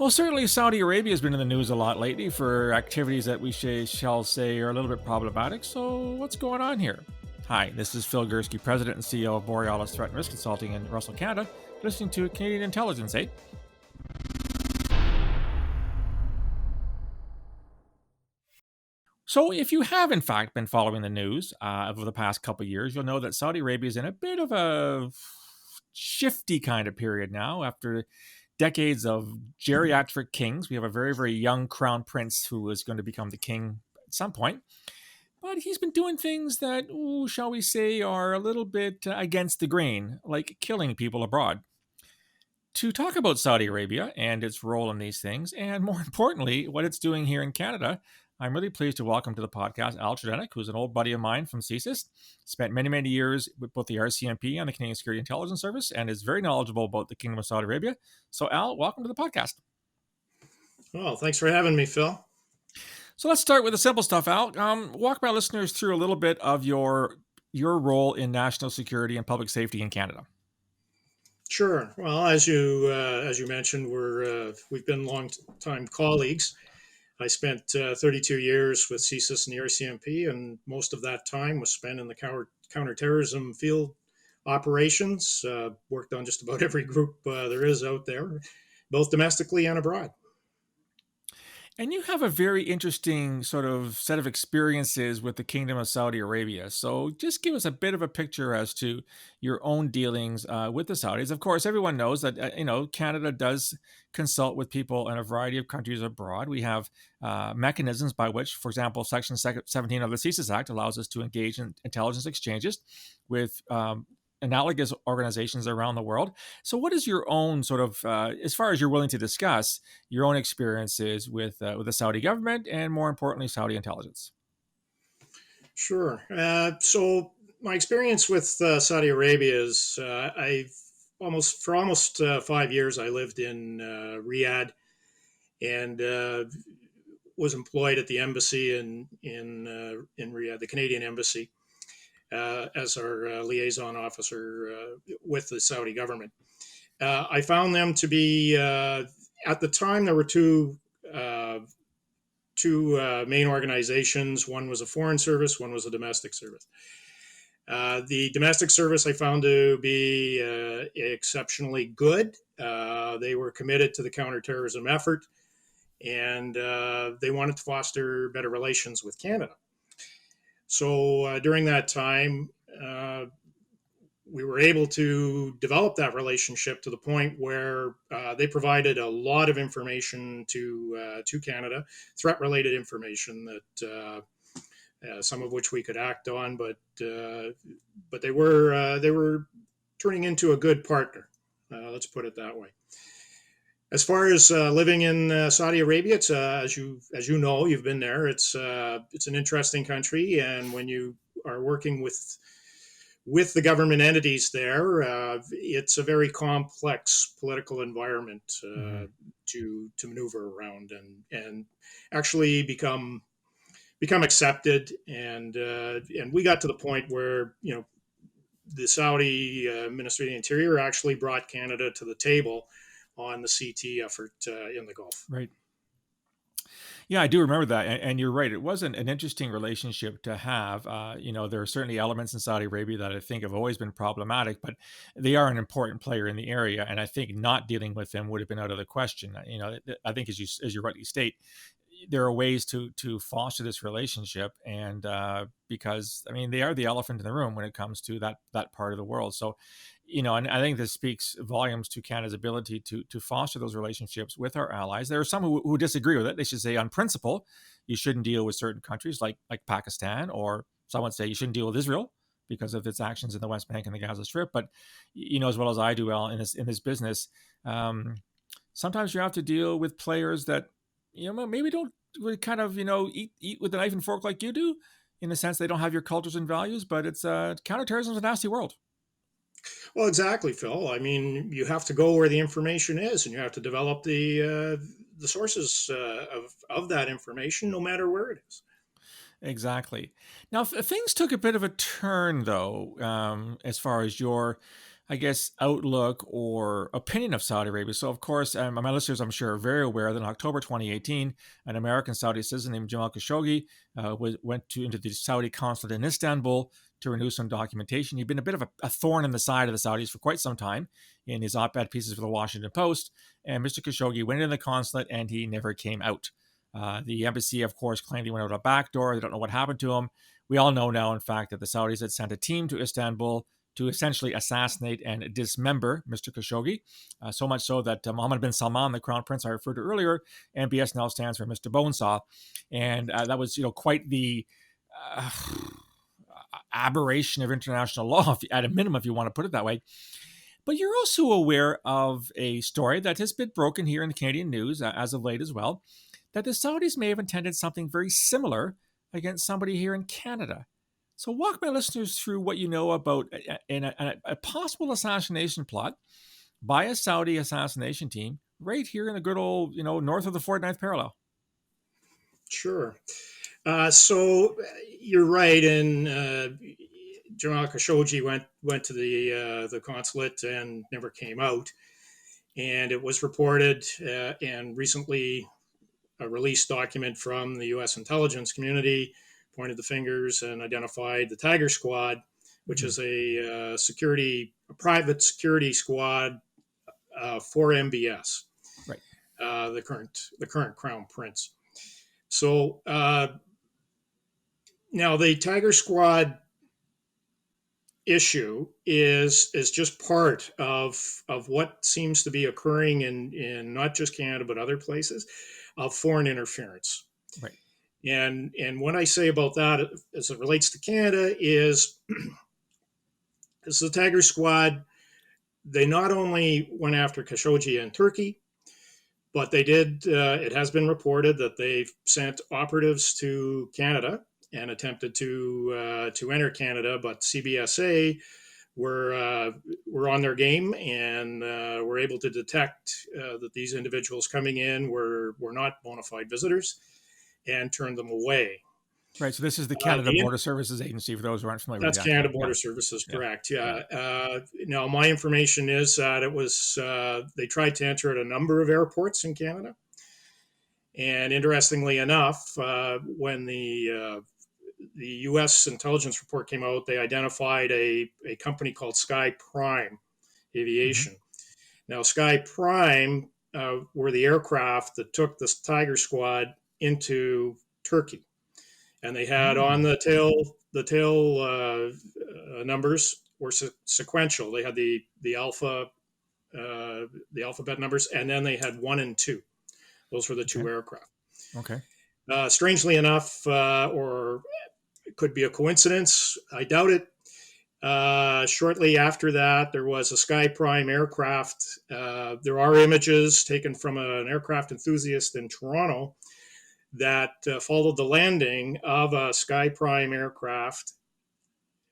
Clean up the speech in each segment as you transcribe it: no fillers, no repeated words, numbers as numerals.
Well, certainly Saudi Arabia has been in the news a lot lately for activities that we shall say are a little bit problematic. So, what's going on here? Hi, this is Phil Gurski, President and CEO of Borealis Threat and Risk Consulting in Russell, Canada, listening to Canadian Intelligence, eh? So, if you have in fact been following the news over the past couple of years, you'll know that Saudi Arabia is in a bit of a shifty kind of period now after decades of geriatric kings. We have a very, very young crown prince who is going to become the king at some point. But he's been doing things that, ooh, shall we say, are a little bit against the grain, like killing people abroad. To talk about Saudi Arabia and its role in these things, and more importantly, what it's doing here in Canada, I'm really pleased to welcome to the podcast Al Tredennick, who's an old buddy of mine from CSIS, spent many, many years with both the RCMP and the Canadian Security Intelligence Service, and is very knowledgeable about the Kingdom of Saudi Arabia. So, Al, welcome to the podcast. Well, thanks for having me, Phil. So let's start with the simple stuff, Al. Walk my listeners through a little bit of your role in national security and public safety in Canada. Sure. Well, as you mentioned, we've been long-time colleagues. I spent 32 years with CSIS and the RCMP, and most of that time was spent in the counterterrorism field operations. Worked on just about every group there is out there, both domestically and abroad. And you have a very interesting sort of set of experiences with the Kingdom of Saudi Arabia. So just give us a bit of a picture as to your own dealings with the Saudis. Of course, everyone knows that Canada does consult with people in a variety of countries abroad. We have mechanisms by which, for example, Section 17 of the CSIS Act allows us to engage in intelligence exchanges with analogous organizations around the world. So, what is your own sort of, as far as you're willing to discuss, your own experiences with the Saudi government and, more importantly, Saudi intelligence? Sure. So my experience with Saudi Arabia is I've almost 5 years I lived in Riyadh and was employed at the embassy in Riyadh, the Canadian embassy, as our liaison officer with the Saudi government. I found them to be at the time there were two main organizations. One was a foreign service, one was a domestic service. The domestic service I found to be exceptionally good. They were committed to the counterterrorism effort, and they wanted to foster better relations with Canada. So during that time, we were able to develop that relationship to the point where they provided a lot of information to Canada, threat-related information that some of which we could act on, but they were turning into a good partner. Let's put it that way. As far as living in Saudi Arabia, it's as you know, you've been there. It's an interesting country, and when you are working with the government entities there, it's a very complex political environment to maneuver around and actually become accepted. And we got to the point where the Saudi Ministry of the Interior actually brought Canada to the table on the CT effort in the Gulf. Right. Yeah, I do remember that, and you're right. It was an interesting relationship to have. There are certainly elements in Saudi Arabia that I think have always been problematic, but they are an important player in the area, and I think not dealing with them would have been out of the question. I think as you rightly state, there are ways to foster this relationship, and because they are the elephant in the room when it comes to that part of the world. So, and I think this speaks volumes to Canada's ability to foster those relationships with our allies. There are some who disagree with it. They should say, on principle, you shouldn't deal with certain countries like Pakistan, or some would say you shouldn't deal with Israel because of its actions in the West Bank and the Gaza Strip. But as well as I do, Al, in this business, sometimes you have to deal with players that maybe don't really kind of eat with a knife and fork like you do, in the sense they don't have your cultures and values. But it's counterterrorism is a nasty world. Well, exactly, Phil. I mean, you have to go where the information is, and you have to develop the sources of that information, no matter where it is. Exactly. Now, things took a bit of a turn, though, as far as your I guess, outlook or opinion of Saudi Arabia. So, of course, my listeners, I'm sure, are very aware that in October 2018, an American Saudi citizen named Jamal Khashoggi went into the Saudi consulate in Istanbul to renew some documentation. He'd been a bit of a thorn in the side of the Saudis for quite some time in his op-ed pieces for the Washington Post. And Mr. Khashoggi went into the consulate and he never came out. The embassy, of course, claimed he went out a back door. They don't know what happened to him. We all know now, in fact, that the Saudis had sent a team to Istanbul to essentially assassinate and dismember Mr. Khashoggi, so much so that Mohammed bin Salman, the crown prince I referred to earlier, MBS now stands for Mr. Bonesaw, and that was quite the uh, aberration of international law, at a minimum, if you want to put it that way. But you're also aware of a story that has been broken here in the Canadian news as of late as well, that the Saudis may have intended something very similar against somebody here in Canada. So walk my listeners through what you know about a possible assassination plot by a Saudi assassination team right here in the good old, north of the 49th parallel. Sure. So you're right, and Jamal Khashoggi went to the consulate and never came out. And it was reported and recently a released document from the U.S. intelligence community pointed the fingers and identified the Tiger Squad, which is a private security squad for MBS, Right. The current crown prince. So now the Tiger Squad issue is just part of what seems to be occurring in not just Canada but other places of foreign interference. Right. And what I say about that as it relates to Canada is this is the Tiger Squad. They not only went after Khashoggi in Turkey, but they did. It has been reported that they've sent operatives to Canada and attempted to enter Canada, but CBSA were on their game and were able to detect that these individuals coming in were not bona fide visitors and turned them away. Right. So this is the Canada Border Services Agency, for those who aren't familiar That's with that. Canada Border Services, correct? Yeah. Now, my information is that it was they tried to enter at a number of airports in Canada, and interestingly enough, when the U.S. intelligence report came out, they identified a company called Sky Prime Aviation. Now, Sky Prime were the aircraft that took this Tiger Squad into Turkey, and they had on the tail numbers were sequential. They had the alphabet numbers, and then they had 1 and 2. Those were the two aircraft. Okay. Strangely enough, or it could be a coincidence, I doubt it. Shortly after that, there was a Sky Prime aircraft. There are images taken from an aircraft enthusiast in Toronto that followed the landing of a Sky Prime aircraft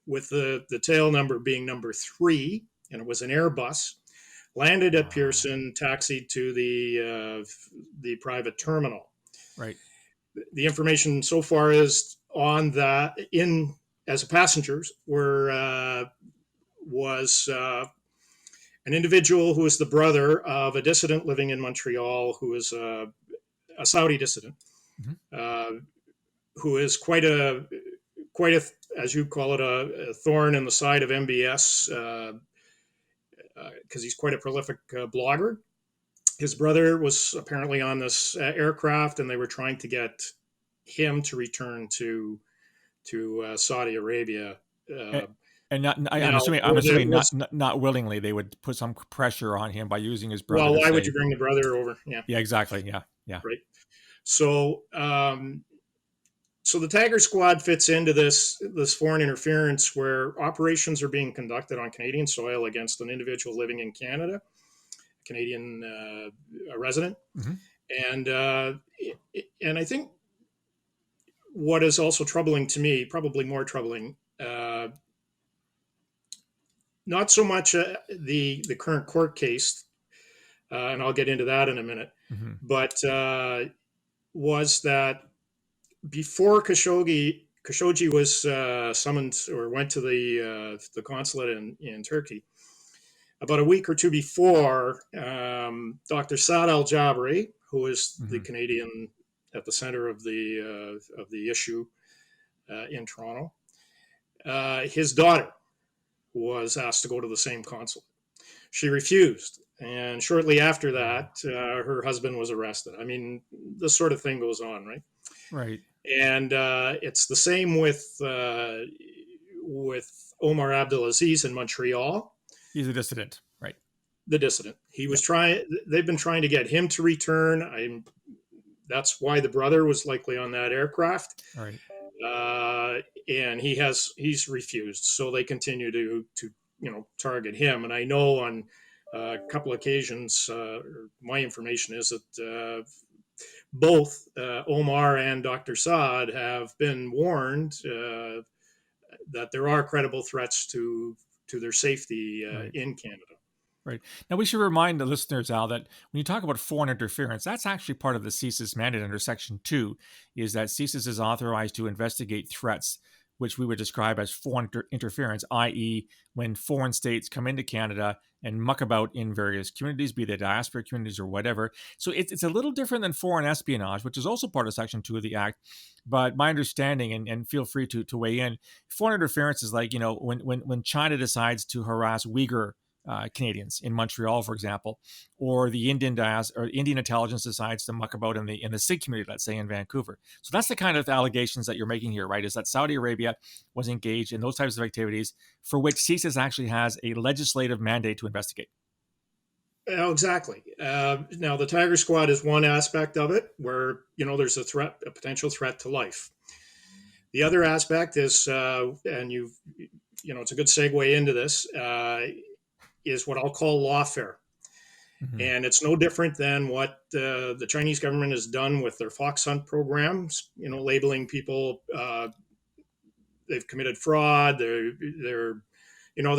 with the tail number being number 3, and it was an Airbus, landed at Pearson, taxied to the private terminal. Right. The information so far is on that as a passengers was an individual who is the brother of a dissident living in Montreal, who is a Saudi dissident, who is quite a as you call it a thorn in the side of MBS because he's quite a prolific blogger. His brother was apparently on this aircraft, and they were trying to get him to return to Saudi Arabia. And I'm assuming not willingly. They would put some pressure on him by using his brother. Well, why would you bring the brother over? Yeah. Yeah. Exactly. Yeah. Yeah. Right. So, so the Tiger Squad fits into this foreign interference where operations are being conducted on Canadian soil against an individual living in Canada, Canadian resident, and I think what is also troubling to me, probably more troubling, not so much the current court case, and I'll get into that in a minute, but was that before Khashoggi was summoned or went to the consulate in Turkey, About a week or two before, Dr. Saad Al-Jabri, who is the Hmm. Canadian at the center of the issue in Toronto, his daughter was asked to go to the same consulate. She refused, and shortly after that, her husband was arrested. I mean, this sort of thing goes on, right? Right. And it's the same with Omar Abdelaziz in Montreal, He's a dissident. Right. the dissident. He Yeah. was trying. They've been trying to get him to return. That's why the brother was likely on that aircraft, All right. uh, and he's refused. So they continue to target him. And I know on a couple occasions, my information is that both Omar and Dr. Saad have been warned that there are credible threats to their safety Right. in Canada. Right. Now, we should remind the listeners, Al, that when you talk about foreign interference, that's actually part of the CSIS mandate under Section 2, is that CSIS is authorized to investigate threats, which we would describe as foreign interference, i.e., when foreign states come into Canada and muck about in various communities, be they diaspora communities or whatever. So it's a little different than foreign espionage, which is also part of Section 2 of the Act. But my understanding, and feel free to weigh in, foreign interference is like, when China decides to harass Uyghur Canadians in Montreal, for example, or the Indian intelligence decides to muck about in the Sikh community, let's say in Vancouver. So that's the kind of allegations that you're making here, right? Is that Saudi Arabia was engaged in those types of activities for which CSIS actually has a legislative mandate to investigate. Oh, exactly. Now, the Tiger Squad is one aspect of it, where there's a potential threat to life. The other aspect is, and it's a good segue into this, is what I'll call lawfare. Mm-hmm. And it's no different than what the Chinese government has done with their fox hunt programs, Yeah. labeling people they've committed fraud. They're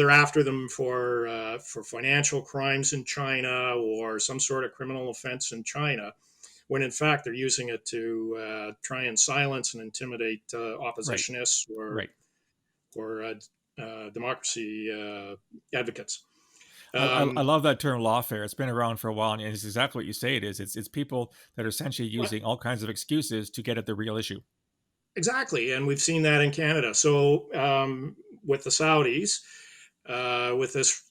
after them for financial crimes in China or some sort of criminal offense in China, when in fact they're using it to try and silence and intimidate Right. oppositionists or Right. democracy advocates. I love that term lawfare. It's been around for a while, and it's exactly what you say it is. It's people that are essentially using all kinds of excuses to get at the real issue. Exactly, and we've seen that in Canada. So with the Saudis, with this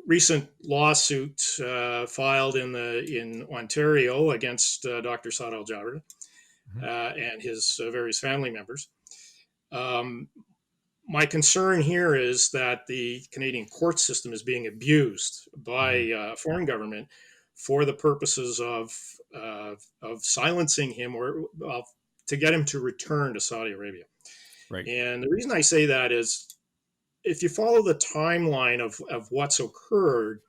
recent lawsuit filed in Ontario against Dr. Saad Al Jabri Mm-hmm. and his various family members. Um, my concern here is that the Canadian court system is being abused by Mm-hmm. a foreign government for the purposes of silencing him or to get him to return to Saudi Arabia. Right. And the reason I say that is if you follow the timeline of what's occurred,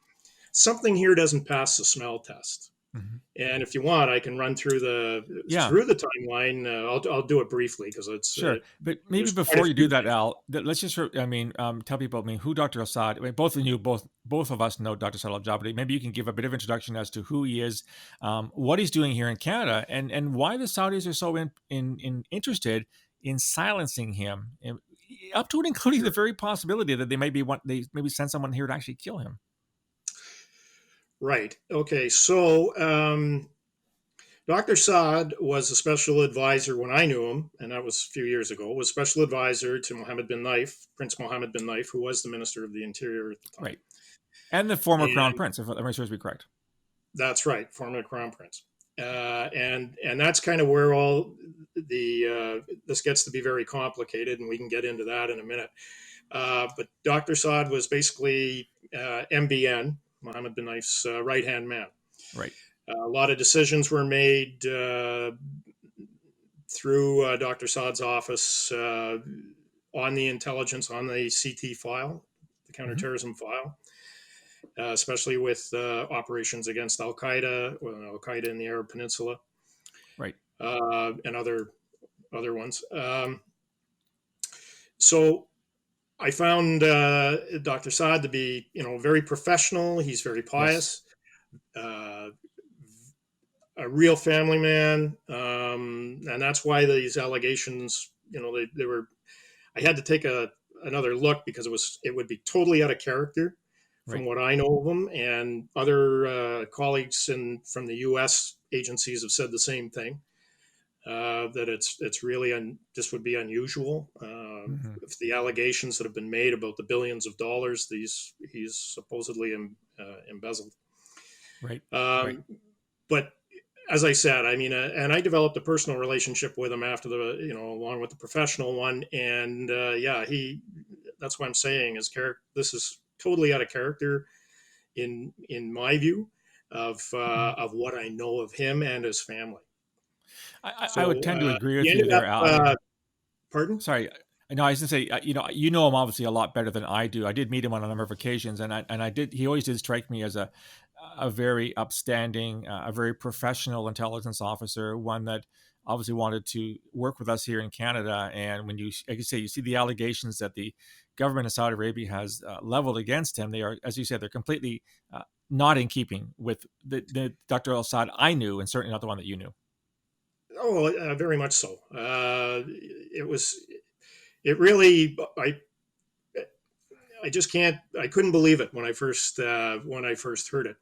something here doesn't pass the smell test. Mm-hmm. And if you want, I can run through the Yeah. timeline. I'll do it briefly because Sure, but maybe there's quite a before you do few that, things. Al, let's just tell people. Who Dr. Assad. Both of you, both of us know Dr. Assad Al-Jabri. Maybe you can give a bit of introduction as to who he is, what he's doing here in Canada, and why the Saudis are so interested in silencing him, up to and including the very possibility that they maybe send someone here to actually kill him. Right. Okay. So Dr. Saad was a special advisor when I knew him, and that was a few years ago. Was special advisor to Mohammed bin Naif, Prince Mohammed bin Naif, who was the Minister of the Interior at the time. Right, and the former Crown And Prince, if I'm sure to be correct. that's right, former Crown Prince. And that's kind of where all this gets to be very complicated, and we can get into that in a minute. But Dr. Saad was basically MBN, Mohammed bin Naif's right hand man. Right. A lot of decisions were made through Dr. Saad's office on the intelligence, on the CT file, the Mm-hmm. counterterrorism file, especially with operations against Al Qaeda in the Arab Peninsula, Right. and other ones. So I found Dr. Saad to be, very professional. He's very Yes. pious, a real family man, and that's why these allegations, they were. I had to take another look because it would be totally out of character from Right. what I know of him, and other colleagues from the U.S. agencies have said the same thing. That it's really this would be unusual. Hmm. If the allegations that have been made about the billions of dollars he's supposedly embezzled. Right. Right. Um, but as I said, I mean, and I developed a personal relationship with him after along with the professional one, and yeah, that's what I'm saying. His character, this is totally out of character in my view Mhm. of what I know of him and his family. I would So tend to agree he with you ended up. there, Al. Pardon? Sorry. No, I was gonna say, you know him obviously a lot better than I do. I did meet him on a number of occasions, and I did. He always did strike me as a very upstanding, a very professional intelligence officer, one that obviously wanted to work with us here in Canada. And when like you say, you see the allegations that the government of Saudi Arabia has leveled against him, they are, as you said, they're completely not in keeping with the Dr. Al Saad I knew, and certainly not the one that you knew. Oh, very much so. It was. It really. I just can't. I couldn't believe it when I first heard it.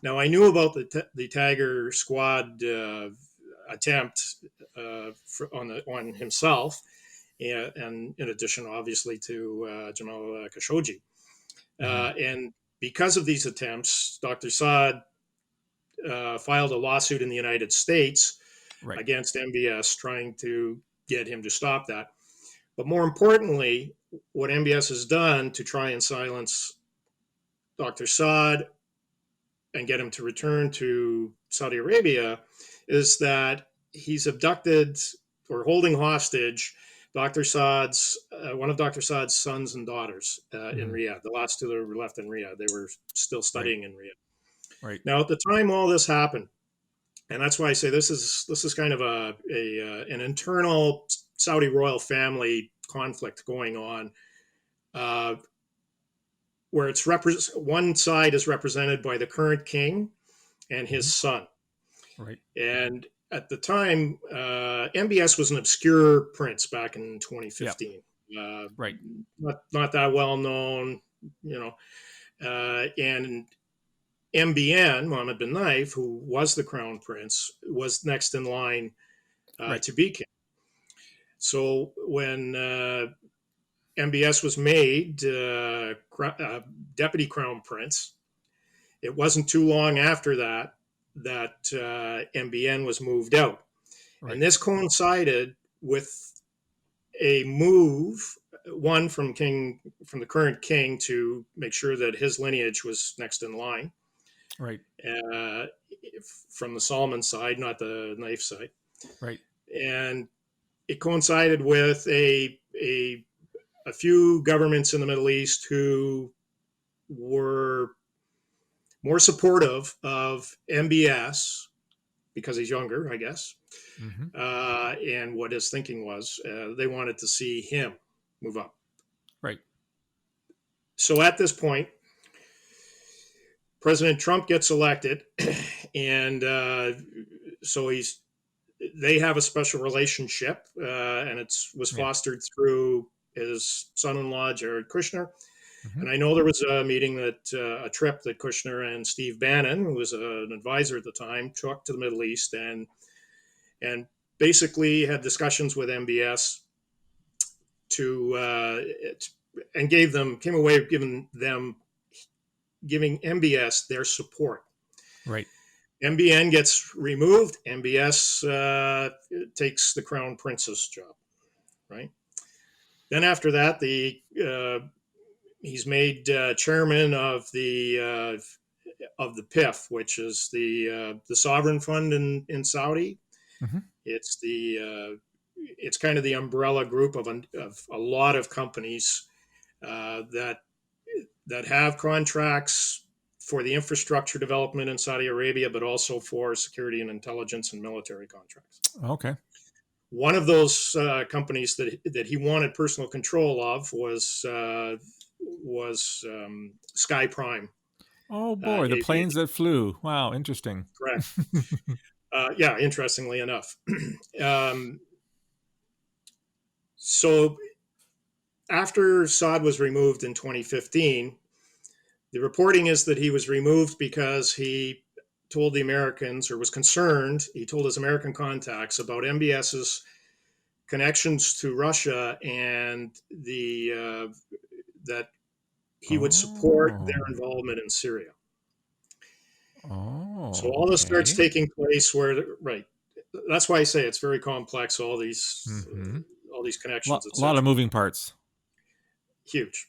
Now I knew about the Tiger Squad attempt on himself, and in addition, obviously, to Jamal Khashoggi. Hmm. And because of these attempts, Dr. Saad filed a lawsuit in the United States Right. against MBS, trying to get him to stop that. But more importantly, what MBS has done to try and silence Dr. Saad and get him to return to Saudi Arabia is that he's abducted or holding hostage Dr. Saad's one of Dr. Saad's sons and daughters in Hmm. Riyadh. The last two that were left in Riyadh, they were still Right. studying in Riyadh. Right. Now, at the time all this happened, and that's why I say this is kind of an internal Saudi royal family conflict going on, uh, where one side is represented by the current king and his Hmm. son. Right. And at the time, MBS was an obscure prince back in Yeah. 2015. Uh, Right. not that well known, you know. And MBN, Mohammed bin Naif, who was the crown prince, was next in line Right. to be king. So when MBS was made deputy crown prince, it wasn't too long after that MBN was moved out. And Right. this coincided with a move, one from the current king to make sure that his lineage was next in line, Right. uh, from the Solomon side, not the knife side, Right. and it coincided with a few governments in the Middle East who were more supportive of MBS because he's younger, I guess, Hmm. and what his thinking was. They wanted to see him move up. Right. So at this point, President Trump gets elected, and so they have a special relationship, and it was Yeah. fostered through his son-in-law Jared Kushner. Hmm. And I know there was a trip that Kushner and Steve Bannon, who was an advisor at the time, took to the Middle East and basically had discussions with MBS to and came away giving MBS their support. Right. MBN gets removed. MBS takes the crown prince's job. Right. Then after that, he's made chairman of the PIF, which is the sovereign fund in Saudi. Hmm. It's kind of the umbrella group of a lot of companies that have contracts for the infrastructure development in Saudi Arabia, but also for security and intelligence and military contracts. Okay. One of those companies that he wanted personal control of was Sky Prime Oh boy, the planes Aviation. that flew. Wow, interesting. Correct. Yeah, interestingly enough. um, so after Saad was removed in 2015, The reporting is that he was removed because he told the Americans, or was concerned, he told his American contacts about MBS's connections to Russia, and that he would support their Oh. involvement in Syria. So Oh, all this starts okay. taking place where, right, that's why I say it's very complex, Mm-hmm. all these A connections, lot etc. of moving parts. Huge.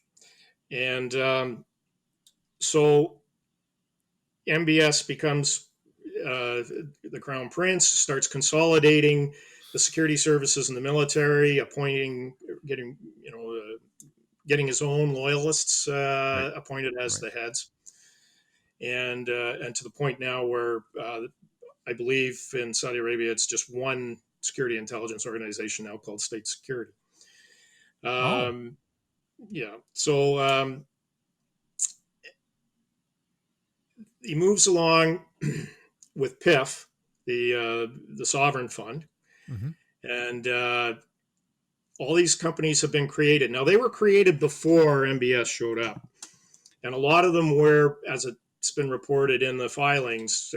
And so MBS becomes the crown prince, starts consolidating the security services and the military, appointing, getting, getting his own loyalists Right. appointed as Right. the heads, and to the point now where I believe in Saudi Arabia it's just one security intelligence organization now called State Security. Oh. Um, yeah, so he moves along with PIF, the sovereign fund, Mm-hmm. and all these companies have been created. Now they were created before MBS showed up, and a lot of them were, as it's been reported in the filings,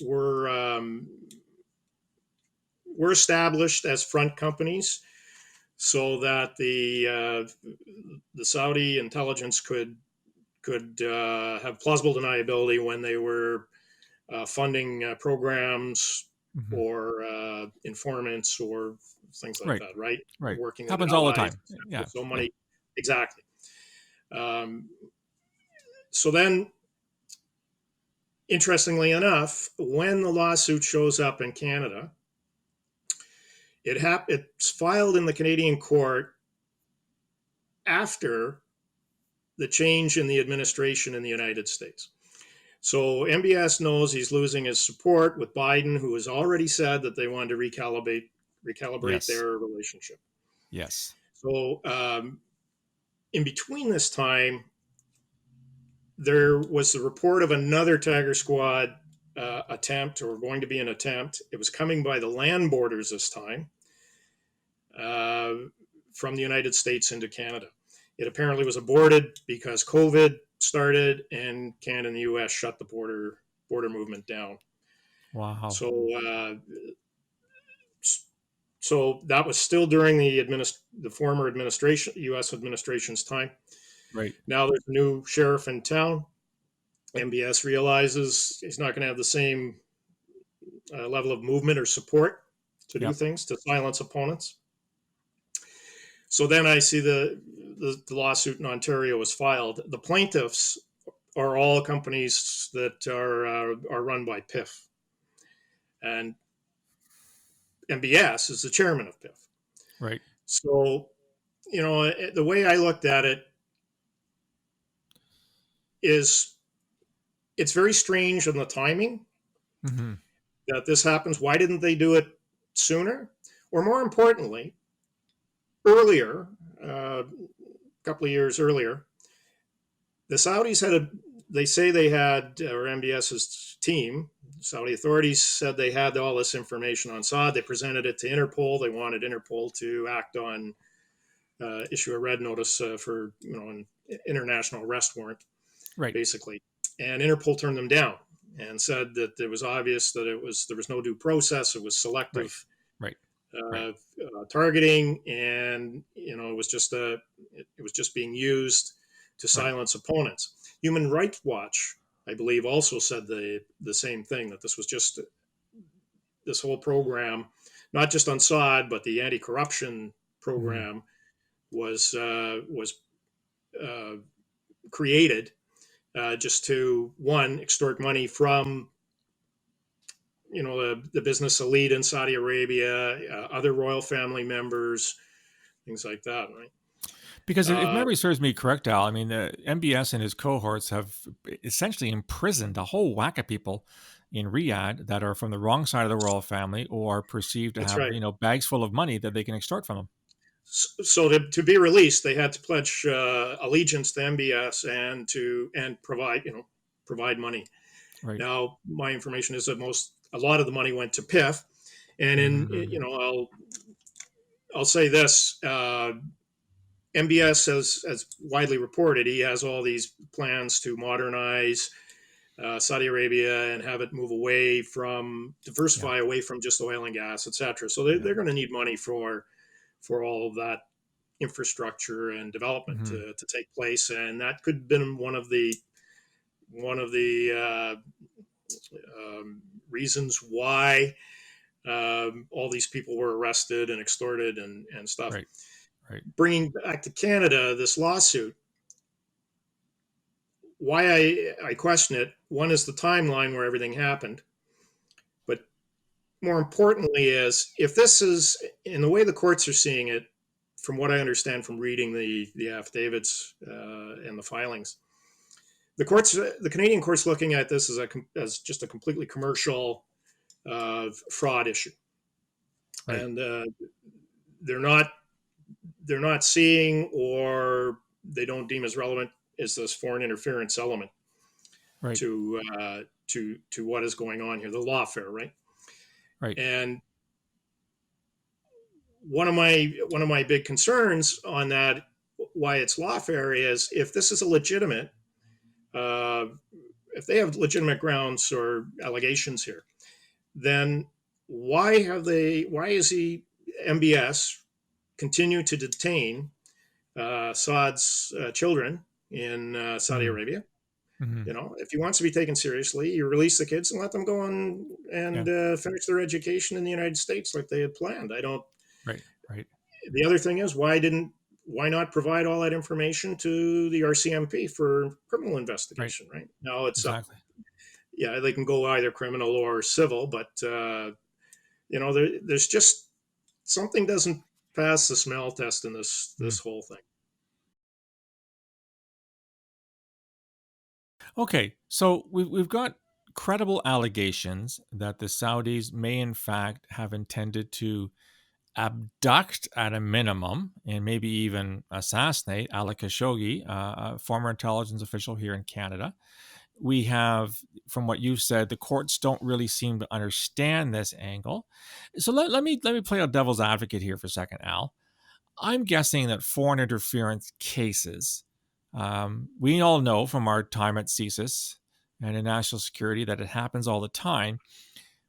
were um, were established as front companies so that the Saudi intelligence could have plausible deniability when they were funding programs Mm-hmm. or informants or things like Right. that, right? Right. Working with Happens all the allies, time. etc. Yeah. So Yeah. money, exactly. Um, so then, interestingly enough, when the lawsuit shows up in Canada, it's filed in the Canadian court after the change in the administration in the United States. So MBS knows he's losing his support with Biden, who has already said that they wanted to recalibrate Yes. their relationship. Yes. So in between this time, there was the report of another Tiger Squad attempt, or going to be an attempt. It was coming by the land borders this time, uh, from the United States into Canada. It apparently was aborted because COVID started, and Canada and the U.S. shut the border movement down. Wow. So so that was still during the former administration, U.S. administration's time. Right. Now there's a new sheriff in town. MBS realizes he's not going to have the same level of movement or support to do Yep. things, to silence opponents. So then I see the lawsuit in Ontario was filed. The plaintiffs are all companies that are run by PIF, and MBS is the chairman of PIF. Right. So the way I looked at it is it's very strange in the timing Mm-hmm. that this happens. Why didn't they do it sooner? Or more importantly, earlier, a couple of years earlier, the Saudis they say they had, or MBS's team, Saudi authorities said they had all this information on Saud. They presented it to Interpol. They wanted Interpol to act on, issue a red notice for, an international arrest warrant, Right. basically. And Interpol turned them down and said that it was obvious that there was no due process. It was Right. selective Right. Right. uh, targeting, and it was just being used to Right. silence opponents. Human Rights Watch, I believe, also said the same thing, that this was just this whole program, not just on Saud, but the anti-corruption Mm-hmm. program was uh, created just to, one, extort money from the business elite in Saudi Arabia, other royal family members, things like that, right? Because if Uh, memory serves me correct, Al, I mean, the MBS and his cohorts have essentially imprisoned a whole whack of people in Riyadh that are from the wrong side of the royal family or are perceived to that's have, right. bags full of money that they can extort from them. So to be released, they had to pledge allegiance to MBS and provide money. Right. Now, my information is that a lot of the money went to PIF, and Mm-hmm. I'll say this: MBS, as widely reported, he has all these plans to modernize Saudi Arabia and have it move away from, Yeah. diversify away from just oil and gas, etc. So Yeah. they're going to need money for all of that infrastructure and development Hmm. to take place, and that could have been one of the reasons why all these people were arrested and extorted and stuff. Right. Right. Bringing back to Canada, this lawsuit, why I question it, one is the timeline where everything happened, but more importantly is, if this is in the way the courts are seeing it, from what I understand from reading the affidavits and the filings, the Canadian courts looking at this as just a completely commercial fraud issue, Right. and they're not they're not seeing, or they don't deem as relevant, is this foreign interference element Right. to what is going on here, the lawfare, right? Right. And one of my big concerns on that, why it's lawfare, is if this is a legitimate, uh, if they have legitimate grounds or allegations here, then why is he, MBS, continue to detain Saad's children in Saudi Hmm. Arabia? Hmm. You know, if he wants to be taken seriously, you release the kids and let them go on Yeah. and finish their education in the United States like they had planned. I don't. Right. Right. The other thing is, why not provide all that information to the RCMP for criminal Right. investigation? Right now, it's up. Exactly. Yeah, they can go either criminal or civil, but there's just something doesn't pass the smell test in this Mm. whole thing. Okay, so we've got credible allegations that the Saudis may in fact have intended to abduct at a minimum and maybe even assassinate Ali Khashoggi, a former intelligence official here in Canada. We have, from what you've said, the courts don't really seem to understand this angle. So let me play a devil's advocate here for a second, Al. I'm guessing that foreign interference cases, we all know from our time at CSIS and in national security that it happens all the time.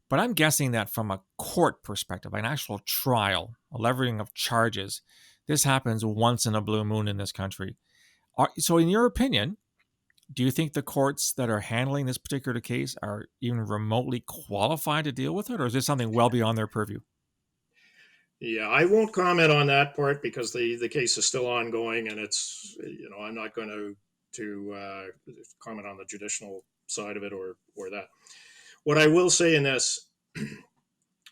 But I'm guessing that from a court perspective, an actual trial, a levying of charges, this happens once in a blue moon in this country. So, in your opinion, do you think the courts that are handling this particular case are even remotely qualified to deal with it, or is this something well beyond their purview? Yeah, I won't comment on that part because the case is still ongoing, and I'm not going to comment on the judicial side of it or that. What I will say in this,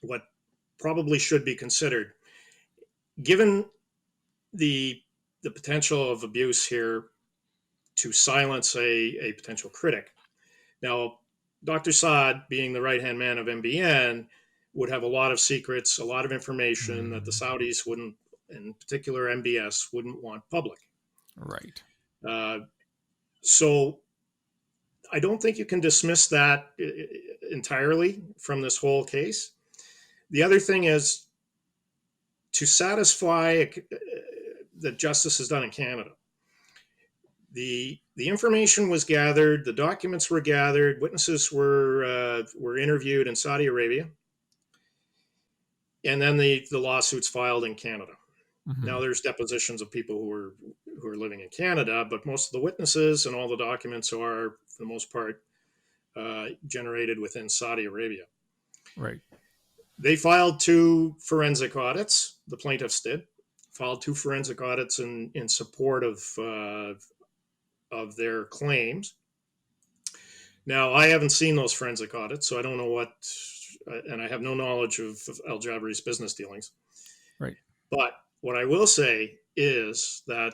what probably should be considered, given the the potential of abuse here, to silence a potential critic. Now, Dr. Saad, being the right hand man of MBN, would have a lot of secrets, a lot of information that the Mm, Saudis wouldn't, in particular MBS, wouldn't want public. right. Uh, so I don't think you can dismiss that entirely from this whole case. The other thing is, to satisfy that justice is done in Canada, the information was gathered, the documents were gathered, witnesses were interviewed in Saudi Arabia, and then the lawsuits filed in Canada. Now Hmm. there's depositions of people who are living in Canada, but most of the witnesses and all the documents are, for the most part, generated within Saudi Arabia. Right. They filed two forensic audits. The plaintiffs did filed two forensic audits in support of their claims. Now, I haven't seen those forensic audits, so I don't know and I have no knowledge of Al Jabri's business dealings. Right. But what I will say is that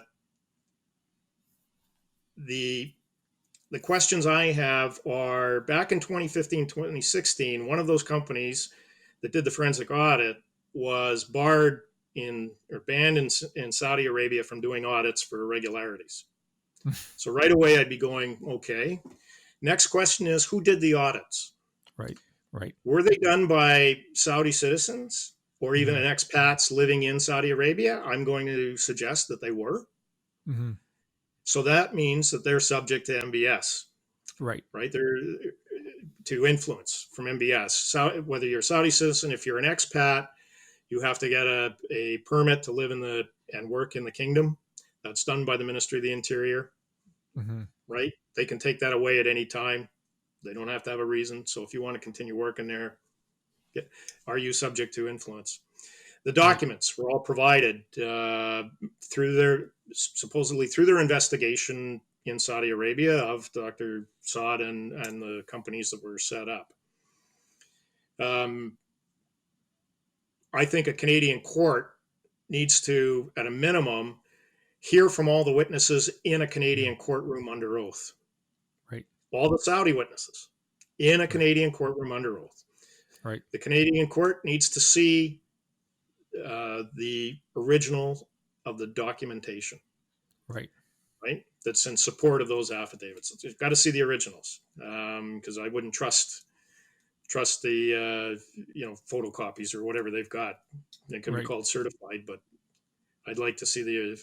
the the questions I have are, back in 2015, 2016, one of those companies that did the forensic audit was barred or banned in Saudi Arabia from doing audits for irregularities. So right away, I'd be going, okay. Next question is, who did the audits? Right. Right. Were they done by Saudi citizens? or even Mm-hmm. an expats living in Saudi Arabia, I'm going to suggest that they were. Mm-hmm. So that means that they're subject to MBS, Right. right? They're to influence from MBS. So whether you're a Saudi citizen, if you're an expat, you have to get a permit to live in the and work in the kingdom. That's done by the Ministry of the Interior, Mm-hmm. right? They can take that away at any time. They don't have to have a reason. So if you want to continue working there, are you subject to influence? The Right. documents were all provided through their supposedly through their investigation in Saudi Arabia of Dr. Saad and the companies that were set up. Um, I think a Canadian court needs to, at a minimum, hear from all the witnesses in a Mm-hmm. Canadian courtroom under oath. Right. All the Saudi witnesses in a Right. Canadian courtroom under oath. Right. The Canadian court needs to see the original of the documentation, Right. right? That's in support of those affidavits. You've got to see the originals because I wouldn't trust the photocopies or whatever they've got. They can be Right. called certified, but I'd like to see the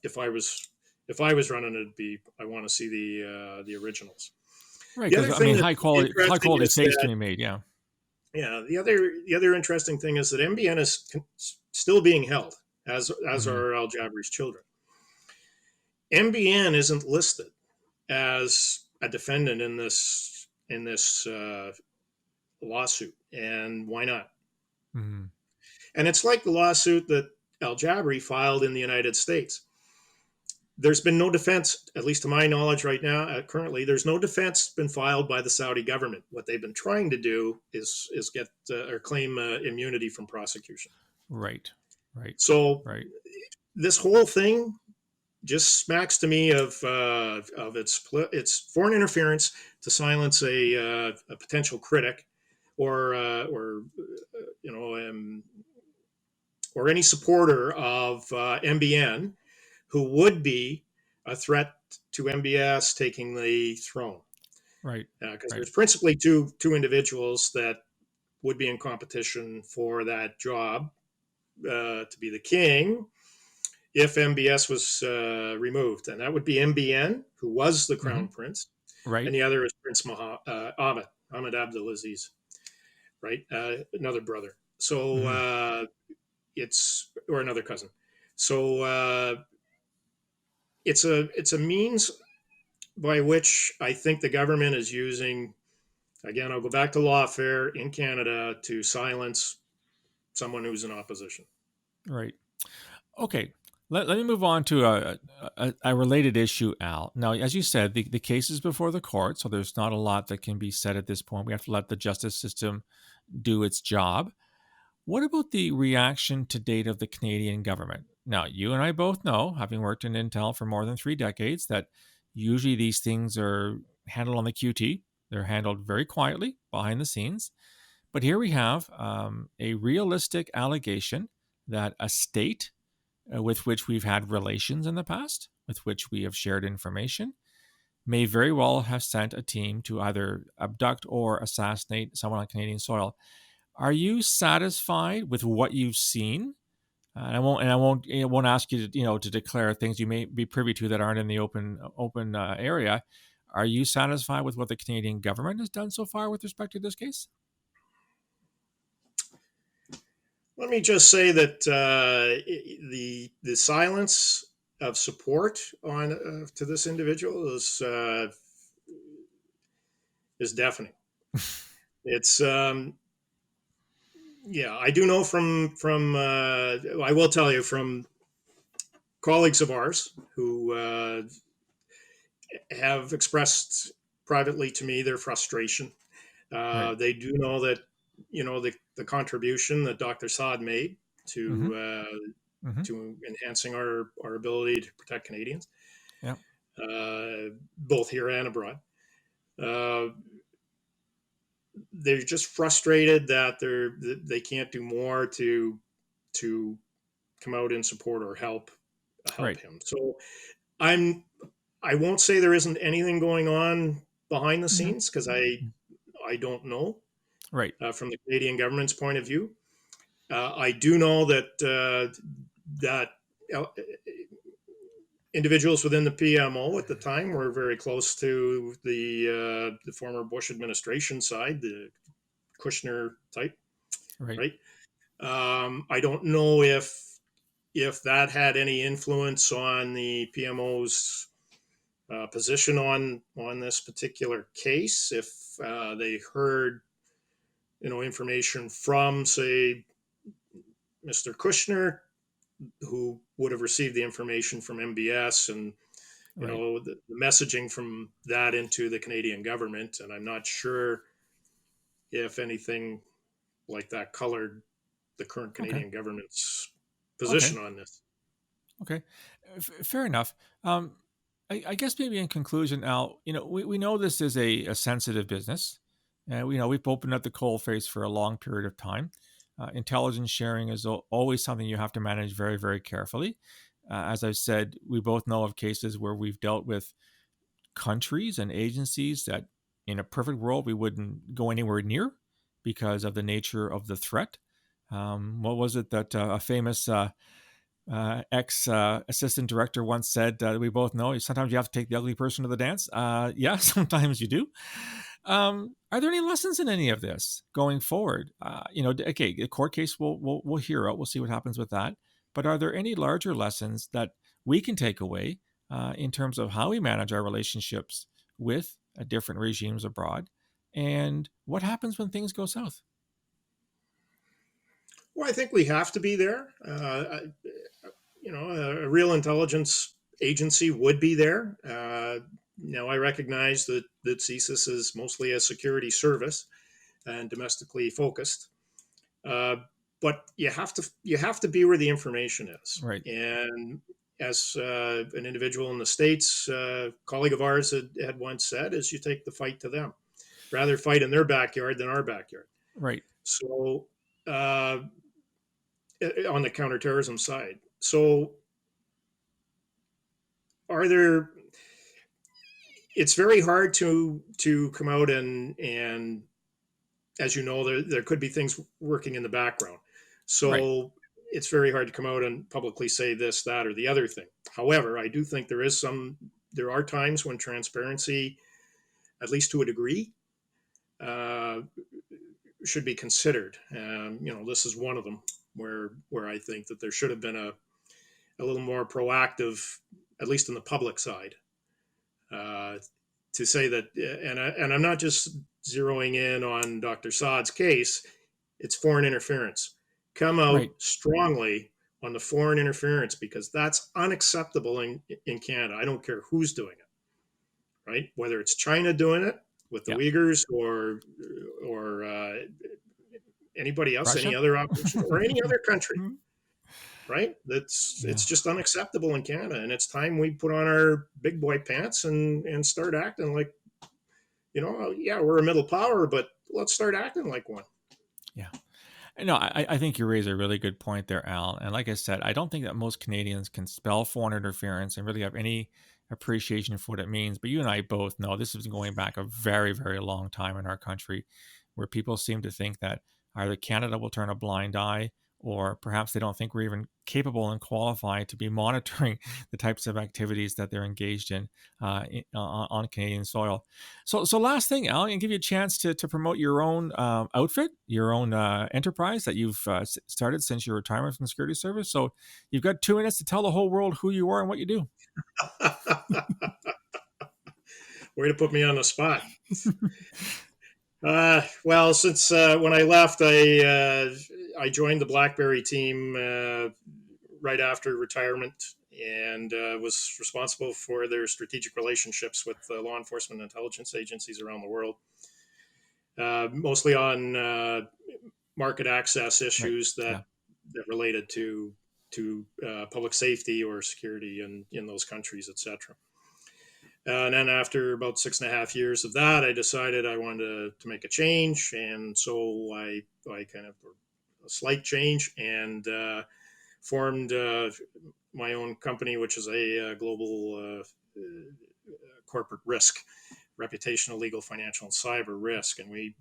if I was running it, be I want to see the originals. Right. The Because other I thing mean, that's high interesting quality is steaks can that be made. Yeah. yeah, the other interesting thing is that MBN is still being held as Mm-hmm. are Al Jabri's children. MBN isn't listed as a defendant in this lawsuit, and why not? Mm-hmm. And it's like the lawsuit that Al Jabri filed in the United States. There's been no defense, at least to my knowledge right now, currently, there's no defense been filed by the Saudi government. What they've been trying to do is get or claim immunity from prosecution. Right. Right. So Right. this whole thing just smacks to me of its foreign interference to silence a potential critic or you know or any supporter of MBN who would be a threat to MBS taking the throne. Right. Because Right. there's principally two individuals that would be in competition for that job to be the king if MBS was removed, and that would be MBN, who was the Mm-hmm. crown prince, and Right. the other is Prince Ahmed Abdulaziz, right? Another brother. So Mm-hmm. it's or another cousin. So it's a means by which I think the government is using. Again, I'll go back to lawfare in Canada to silence someone who's in opposition. Right. Okay. Let me move on to a related issue, Al. Now, as you said, the case is before the court, so there's not a lot that can be said at this point. We have to let the justice system do its job. What about the reaction to date of the Canadian government? Now, you and I both know, having worked in Intel for more than 3 decades, that usually these things are handled on the QT. They're handled very quietly behind the scenes. But here we have a realistic allegation that a state with which we've had relations in the past, with which we have shared information, may very well have sent a team to either abduct or assassinate someone on Canadian soil. Are you satisfied with what you've seen? I won't ask you to to declare things you may be privy to that aren't in the open area. Are you satisfied with what the Canadian government has done so far with respect to this case? Let me just say that the silence of support on to this individual is deafening. It's yeah, I do know from I will tell you from colleagues of ours who have expressed privately to me their frustration. Right. They do know that the contribution that Dr. Saad made Mm-hmm. Mm-hmm. to enhancing our ability to protect Canadians, Yeah. both here and abroad. Uh, they're just frustrated that they can't do more to come out in support or help Right. him. So I'm I won't say there isn't anything going on behind the Mm-hmm. scenes because I don't know Right. from the Canadian government's point of view. I do know that that individuals within the PMO at the time were very close to the former Bush administration side, the Kushner type, Right. right? I don't know if that had any influence on the PMO's position on this particular case. If they heard, information from, say, Mr. Kushner, who would have received the information from MBS, and Right. the messaging from that into the Canadian government. And I'm not sure if anything like that colored the current Okay. Canadian government's Okay. position on this. Okay, fair enough. I guess maybe in conclusion, Al, we know this is a sensitive business, and we know we've opened up the coal face for a long period of time. Intelligence sharing is always something you have to manage very, very carefully. As I've said, we both know of cases where we've dealt with countries and agencies that, in a perfect world, we wouldn't go anywhere near because of the nature of the threat. What was it that a famous ex assistant director once said, we both know sometimes you have to take the ugly person to the dance. Yeah, sometimes you do. Are there any lessons in any of this going forward? Okay, the court case we'll hear out. We'll see what happens with that. But are there any larger lessons that we can take away in terms of how we manage our relationships with different regimes abroad, and what happens when things go south? Well, I think we have to be there. A real intelligence agency would be there. I recognize that CSIS is mostly a security service and domestically focused, uh, but you have to be where the information is. Right. And as an individual in the States, colleague of ours had once said, is you take the fight to them. Rather fight in their backyard than our backyard. Right. So on the counterterrorism side. So are there it's very hard to come out and as you know there could be things working in the background. Right. So it's very hard to come out and publicly say this, that, or the other thing. However, I do think there are times when transparency, at least to a degree, uh, should be considered. This is one of them where I think that there should have been a little more proactive, at least on the public side, uh, to say that. And I'm not just zeroing in on Dr. Saad's case. It's foreign interference. Come out Right. strongly on the foreign interference because that's unacceptable in Canada. I don't care who's doing it, right? Whether it's China doing it with the Yeah. Uyghurs or anybody else, any Russia. other operation, or any other country, right? Yeah. It's just unacceptable in Canada, and it's time we put on our big boy pants and start acting like, yeah, we're a middle power, but let's start acting like one. Yeah. No, I think you raise a really good point there, Al. And like I said, I don't think that most Canadians can spell foreign interference and really have any appreciation for what it means. But you and I both know this has been going back a very, very long time in our country, where people seem to think that either Canada will turn a blind eye, or perhaps they don't think we're even capable and qualified to be monitoring the types of activities that they're engaged in on Canadian soil. So last thing, Al, and give you a chance to promote your own outfit, your own enterprise that you've started since your retirement from the security service. So you've got 2 minutes to tell the whole world who you are and what you do. Way to put me on the spot. Well, since when I left, I joined the BlackBerry team right after retirement and was responsible for their strategic relationships with law enforcement and intelligence agencies around the world, mostly on market access Right. issues Yeah. that related to public safety or security in those countries, etc. And then after about 6.5 years of that, I decided I wanted to make a change, and so I kind of a slight change and formed my own company, which is a global corporate risk, reputational, legal, financial, and cyber risk, and we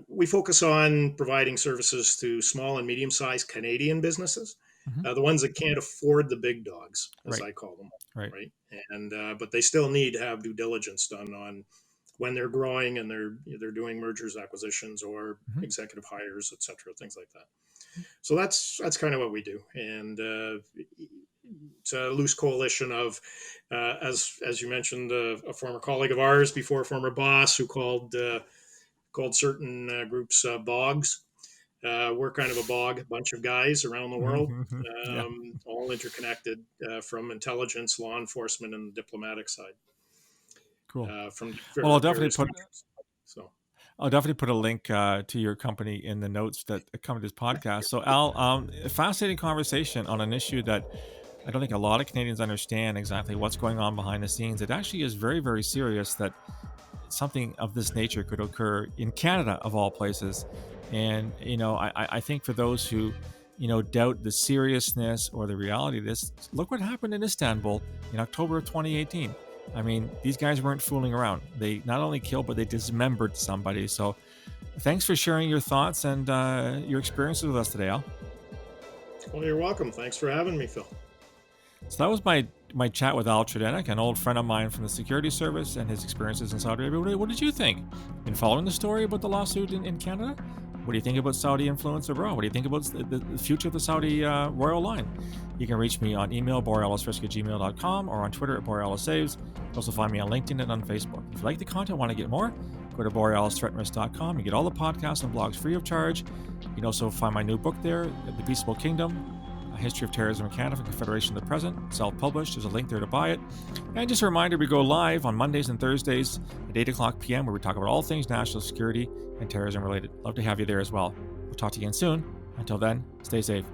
We focus on providing services to small and medium-sized Canadian businesses, Hmm. the ones that can't afford the big dogs, as Right. I call them, Right. right? And but they still need to have due diligence done on when they're growing and they're doing mergers, acquisitions, or Hmm. executive hires, et cetera, things like that. So that's kind of what we do, and it's a loose coalition of, as you mentioned, a former colleague of ours before, a former boss who called certain groups bogs. We're kind of a bog, a bunch of guys around the world, Hmm. Yeah. all interconnected from intelligence, law enforcement, and the diplomatic side, Cool. from Well, various countries. So, I'll definitely put a link to your company in the notes that accompany this podcast. So, Al, a fascinating conversation on an issue that I don't think a lot of Canadians understand exactly what's going on behind the scenes. It actually is very, very serious that something of this nature could occur in Canada, of all places. And, I think for those who, doubt the seriousness or the reality of this, look what happened in Istanbul in October of 2018. I mean, these guys weren't fooling around. They not only killed, but they dismembered somebody. So thanks for sharing your thoughts and your experiences with us today, Al. well, you're welcome. Thanks for having me, Phil. So that was my chat with Al Tredennick, an old friend of mine from the security service, and his experiences in Saudi Arabia. What did you think? Been following the story about the lawsuit in Canada? What do you think about Saudi influence abroad? What do you think about the future of the Saudi royal line? You can reach me on email, borealisrisk@gmail.com, or on Twitter @borealissaves. You can also find me on LinkedIn and on Facebook. If you like the content, want to get more, go to borealisthreatandrisk.com. You get all the podcasts and blogs free of charge. You can also find my new book there, The Peaceable Kingdom, A History of Terrorism in Canada from Confederation to the Present, self-published. There's a link there to buy it. And just a reminder, we go live on Mondays and Thursdays at 8 o'clock p.m. where we talk about all things national security and terrorism related. Love to have you there as well. We'll talk to you again soon. Until then, stay safe.